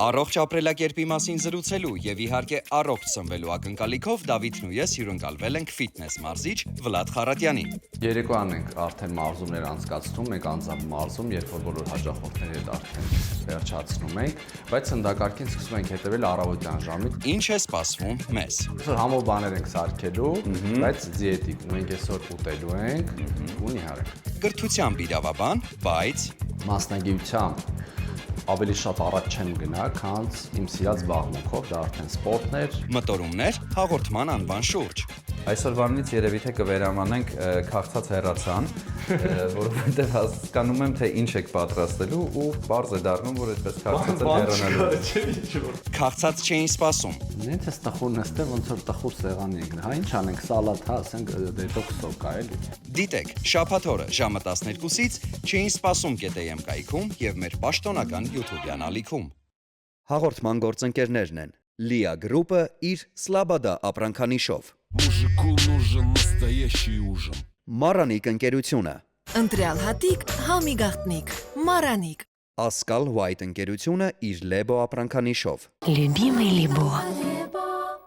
Առողջ ապրելակերպի մասին զրուցելու եւ իհարկե առողջ սնվելու ակնկալիքով Դավիթն ու ես հյուրընկալվել ենք ֆիթնես մարզիչ Վլադ Խարատյանին։ Երեկոյան ենք արդեն մարզումներ անցկացնում, մենք անձամբ մարզում, երբ որ բոլոր հաճախորդների հետ արդեն վերջացնում ենք, բայց ընդհակառակին սկսում ենք հետևել առավոտյան ժամին։ Ինչ է սպասվում մեզ։ Այսօր համով բաներ ենք սարքելու, բայց դիետիկ, մենք այսօր ուտելու ենք ու նիհար ենք։ Կրթությամբ իրավաբան, բայց Մասնագիտությամբ ավելի շատ առաջ չեմ գնա, քան իմ սիրած զբաղմունքով, դա արդեն սպորտն էր։ մտորումներ հաղորդման անվան շուրջ։ Այսօրվանից երևի թե կվերամանենք քաղցած հեռացան, որովհետև հասկանում եմ, թե ինչ եք պատրաստելու ու բարձ է դառնում, որ այդպես քաղցած հեռանալու։ Քաղցած չէին սպասում։ Նենց էս տխուր նստել, ոնց որ տխուր սեղանի ենք, հա, ինչ անենք, սալատ, հա, ասենք դետոքս սոկա, էլի։ Դիտեք, շաբաթ օրը ժամը 12-ից չէին սպասում ԿՏՄ կայքում եւ մեր պաշտոնական YouTube-յան ալիքում։ Հաղորդման գործընկերներն են Լիա գրուպը իր Սլաբադա ապրանքանիշով, Мужику нужен настоящий ужин. Մարանիկ ընկերությունը, Ընտրյալ հատիկ, համի գաղտնիք, Մարանիկ։ Ասկալ White ընկերությունը իր Լեբո ապրանքանիշով, Любимый Либо։